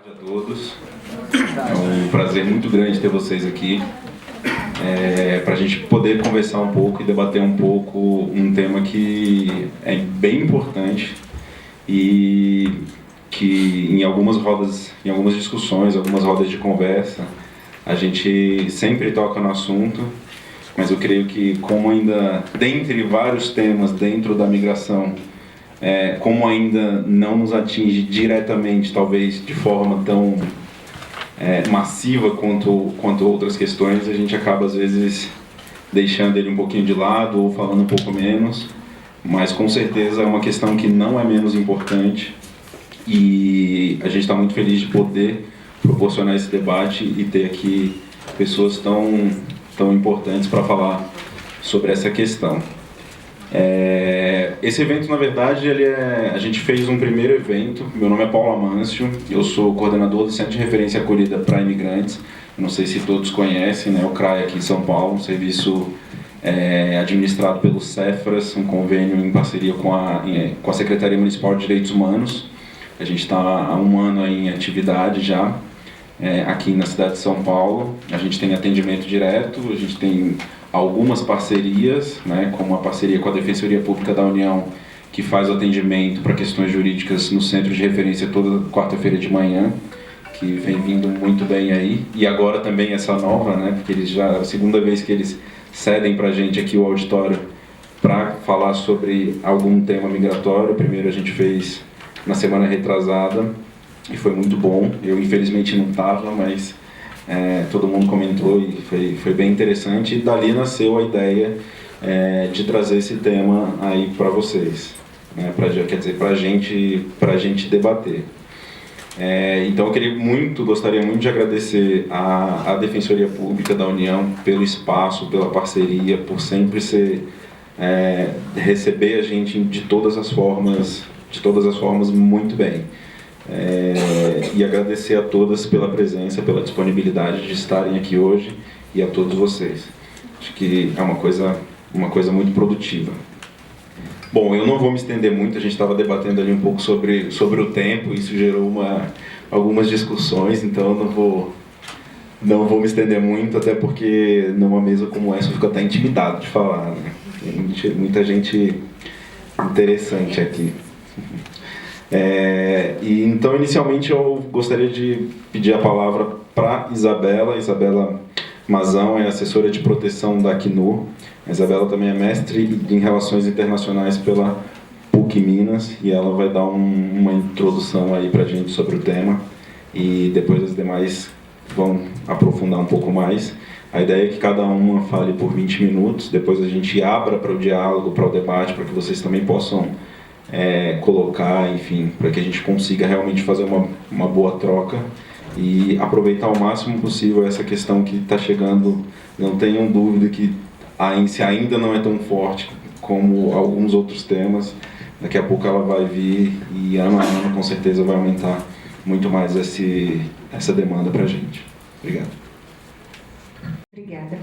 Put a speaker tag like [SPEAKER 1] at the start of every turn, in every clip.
[SPEAKER 1] tarde a todos. É um prazer muito grande ter vocês aqui para a gente poder conversar um pouco e debater um pouco um tema que é bem importante e que em algumas rodas, em algumas discussões, algumas rodas de conversa, a gente sempre toca no assunto, mas eu creio que como ainda, dentre vários temas dentro da migração, como ainda não nos atinge diretamente, talvez de forma tão massiva quanto outras questões, a gente acaba às vezes deixando ele um pouquinho de lado ou falando um pouco menos, mas com certeza é uma questão que não é menos importante e a gente está muito feliz de poder proporcionar esse debate e ter aqui pessoas tão importantes para falar sobre essa questão. Esse evento, na verdade, a gente fez um primeiro evento. Meu nome é Paulo Amâncio, eu sou coordenador do Centro de Referência e Acolhida para Imigrantes. Eu não sei se todos conhecem, né, o CRAI aqui em São Paulo, um serviço administrado pelo Cefras, um convênio em parceria com a Secretaria Municipal de Direitos Humanos. A gente está há um ano aí em atividade já, aqui na cidade de São Paulo. A gente tem atendimento direto, a gente tem algumas parcerias, né, como a parceria com a Defensoria Pública da União, que faz o atendimento para questões jurídicas no Centro de Referência toda quarta-feira de manhã, que vem vindo muito bem aí. E agora também essa nova, né, porque eles já é a segunda vez que eles cedem para a gente aqui o auditório para falar sobre algum tema migratório. Primeiro a gente fez na semana retrasada e foi muito bom. Eu infelizmente não estava, mas todo mundo comentou e foi bem interessante, e dali nasceu a ideia de trazer esse tema aí para vocês, né, quer dizer, para a gente debater. Então eu gostaria muito de agradecer à Defensoria Pública da União pelo espaço, pela parceria, por sempre receber a gente de todas as formas muito bem. E agradecer a todas pela presença, pela disponibilidade de estarem aqui hoje e a todos vocês. Acho que é uma coisa muito produtiva. Bom, eu não vou me estender muito, a gente estava debatendo ali um pouco sobre o tempo, isso gerou algumas discussões, então eu não vou me estender muito, até porque numa mesa como essa eu fico até intimidado de falar, né? Tem muita gente interessante aqui. E então, inicialmente, eu gostaria de pedir a palavra para Isabela Mazão, é assessora de proteção da Acnur. A Isabela também é mestre em Relações Internacionais pela PUC Minas, e ela vai dar uma introdução aí para a gente sobre o tema, e depois as demais vão aprofundar um pouco mais. A ideia é que cada uma fale por 20 minutos, depois a gente abra para o diálogo, para o debate, para que vocês também possam colocar, enfim, para que a gente consiga realmente fazer uma boa troca e aproveitar ao máximo possível essa questão que está chegando. Não tenham dúvida que se ainda não é tão forte como alguns outros temas, daqui a pouco ela vai vir e ano a ano com certeza vai aumentar muito mais essa demanda para a gente. Obrigado.
[SPEAKER 2] Obrigada.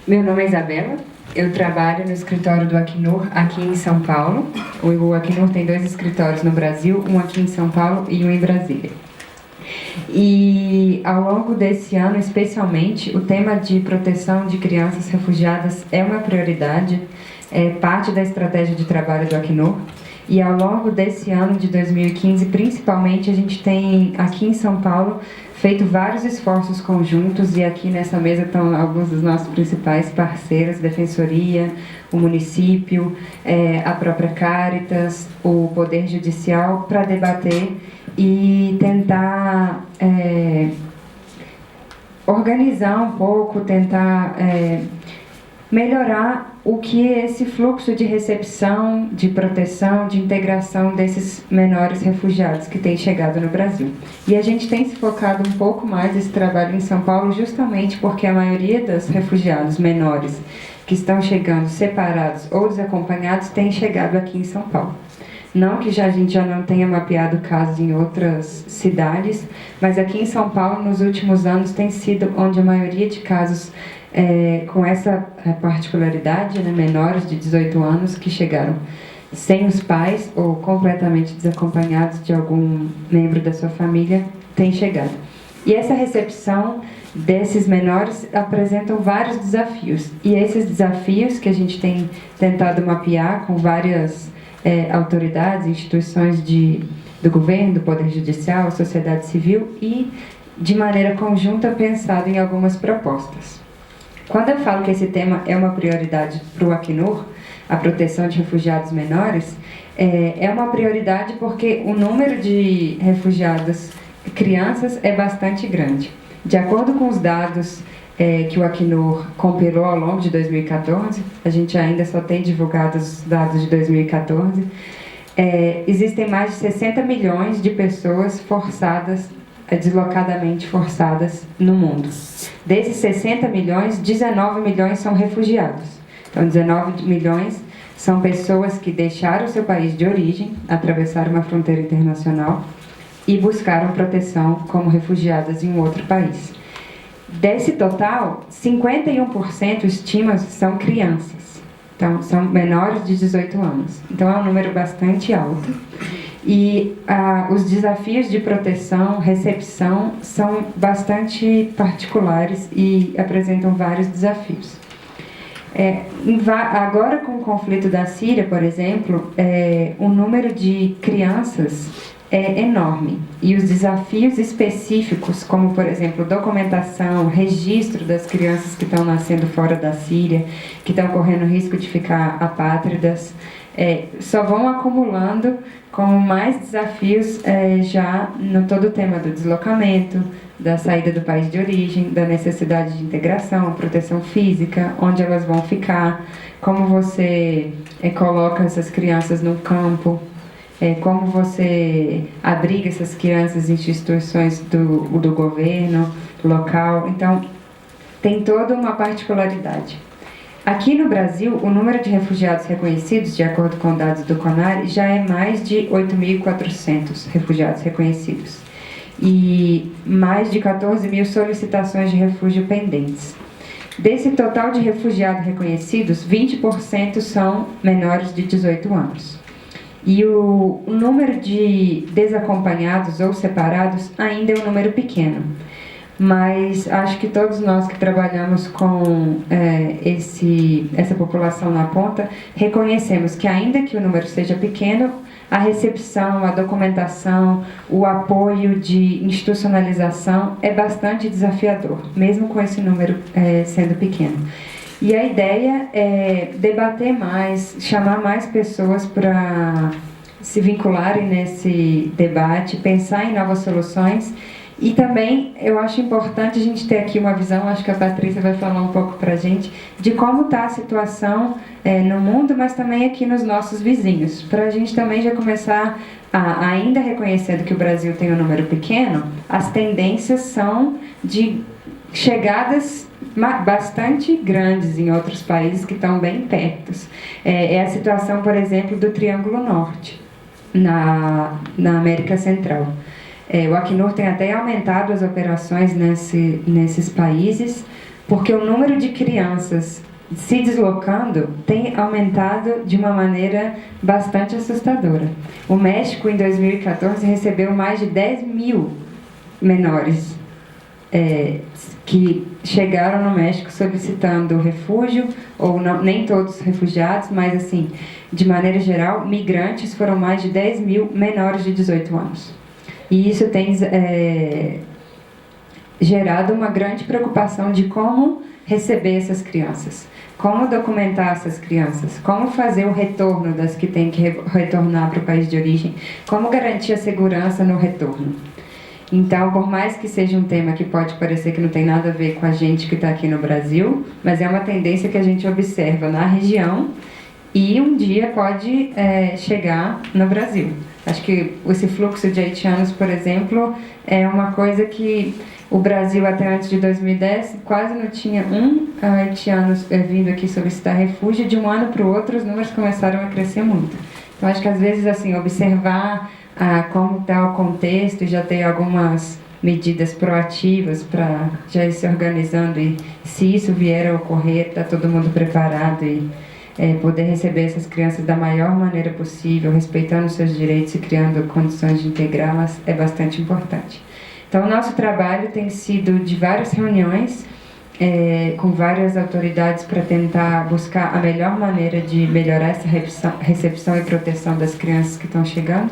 [SPEAKER 2] Meu nome é Isabela. Eu trabalho no escritório do Acnur aqui em São Paulo. O Acnur tem 2 escritórios no Brasil, um aqui em São Paulo e um em Brasília. E ao longo desse ano, especialmente, o tema de proteção de crianças refugiadas é uma prioridade, é parte da estratégia de trabalho do Acnur. E ao longo desse ano de 2015, principalmente, a gente tem aqui em São Paulo feito vários esforços conjuntos, e aqui nessa mesa estão alguns dos nossos principais parceiros, Defensoria, o município, a própria Caritas, o Poder Judicial, para debater e tentar organizar um pouco, tentar melhorar o que esse fluxo de recepção, de proteção, de integração desses menores refugiados que têm chegado no Brasil. E a gente tem se focado um pouco mais nesse trabalho em São Paulo, justamente porque a maioria dos refugiados menores que estão chegando separados ou desacompanhados têm chegado aqui em São Paulo. Não que a gente já não tenha mapeado casos em outras cidades, mas aqui em São Paulo, nos últimos anos, tem sido onde a maioria de casos com essa particularidade, né, menores de 18 anos que chegaram. sem os pais ou completamente desacompanhados de algum membro da sua família, têm chegado. E essa recepção desses menores apresentam vários desafios. E esses desafios que a gente tem tentado mapear com várias autoridades, instituições do governo, do Poder Judicial, sociedade civil e, de maneira conjunta, pensado em algumas propostas. Quando eu falo que esse tema é uma prioridade para o Acnur, a proteção de refugiados menores, é uma prioridade porque o número de refugiados crianças é bastante grande. De acordo com os dados que o Acnur compilou ao longo de 2014, a gente ainda só tem divulgado os dados de 2014, existem mais de 60 milhões de pessoas forçadas, deslocadamente forçadas no mundo. Desses 60 milhões, 19 milhões são refugiados. Então, 19 milhões são pessoas que deixaram seu país de origem, atravessaram uma fronteira internacional e buscaram proteção como refugiadas em um outro país. Desse total, 51% estima são crianças. Então, são menores de 18 anos. Então, é um número bastante alto. E os desafios de proteção, recepção, são bastante particulares e apresentam vários desafios. Agora, com o conflito da Síria, por exemplo, o número de crianças é enorme. E os desafios específicos, como, por exemplo, documentação, registro das crianças que estão nascendo fora da Síria, que estão correndo risco de ficar apátridas, só vão acumulando como mais desafios já no todo o tema do deslocamento, da saída do país de origem, da necessidade de integração, proteção física, onde elas vão ficar, como você coloca essas crianças no campo, como você abriga essas crianças em instituições do governo local. Então, tem toda uma particularidade. Aqui no Brasil, o número de refugiados reconhecidos, de acordo com dados do CONAR, já é mais de 8.400 refugiados reconhecidos e mais de 14 mil solicitações de refúgio pendentes. Desse total de refugiados reconhecidos, 20% são menores de 18 anos. E o número de desacompanhados ou separados ainda é um número pequeno. Mas acho que todos nós que trabalhamos com essa população na ponta reconhecemos que, ainda que o número seja pequeno, a recepção, a documentação, o apoio de institucionalização é bastante desafiador, mesmo com esse número sendo pequeno. E a ideia é debater mais, chamar mais pessoas para se vincularem nesse debate, pensar em novas soluções. E também eu acho importante a gente ter aqui uma visão, acho que a Patrícia vai falar um pouco para a gente, de como está a situação no mundo, mas também aqui nos nossos vizinhos, para a gente também já começar ainda reconhecendo que o Brasil tem um número pequeno, as tendências são de chegadas bastante grandes em outros países que estão bem perto. É a situação, por exemplo, do Triângulo Norte, na América Central. O Acnur tem até aumentado as operações nesses países, porque o número de crianças se deslocando tem aumentado de uma maneira bastante assustadora. O México, em 2014, recebeu mais de 10 mil menores que chegaram no México solicitando refúgio, ou não, nem todos refugiados, mas assim, de maneira geral, migrantes. Foram mais de 10 mil menores de 18 anos. E isso tem gerado uma grande preocupação de como receber essas crianças, como documentar essas crianças, como fazer o retorno das que têm que retornar para o país de origem, como garantir a segurança no retorno. Então, por mais que seja um tema que pode parecer que não tem nada a ver com a gente que está aqui no Brasil, mas é uma tendência que a gente observa na região e um dia pode chegar no Brasil. Acho que esse fluxo de haitianos, por exemplo, é uma coisa que o Brasil, até antes de 2010, quase não tinha haitiano vindo aqui solicitar refúgio. De um ano para o outro, os números começaram a crescer muito. Então, acho que às vezes, assim, observar como está o contexto e já ter algumas medidas proativas para já ir se organizando, e se isso vier a ocorrer, está todo mundo preparado e poder receber essas crianças da maior maneira possível, respeitando seus direitos e criando condições de integrá-las, é bastante importante. Então, o nosso trabalho tem sido de várias reuniões com várias autoridades para tentar buscar a melhor maneira de melhorar essa recepção e proteção das crianças que estão chegando.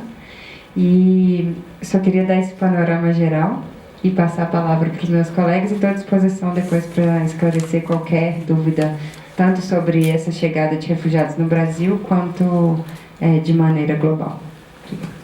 [SPEAKER 2] E só queria dar esse panorama geral e passar a palavra para os meus colegas, e estou à disposição depois para esclarecer qualquer dúvida, tanto sobre essa chegada de refugiados no Brasil, quanto de maneira global. Obrigada.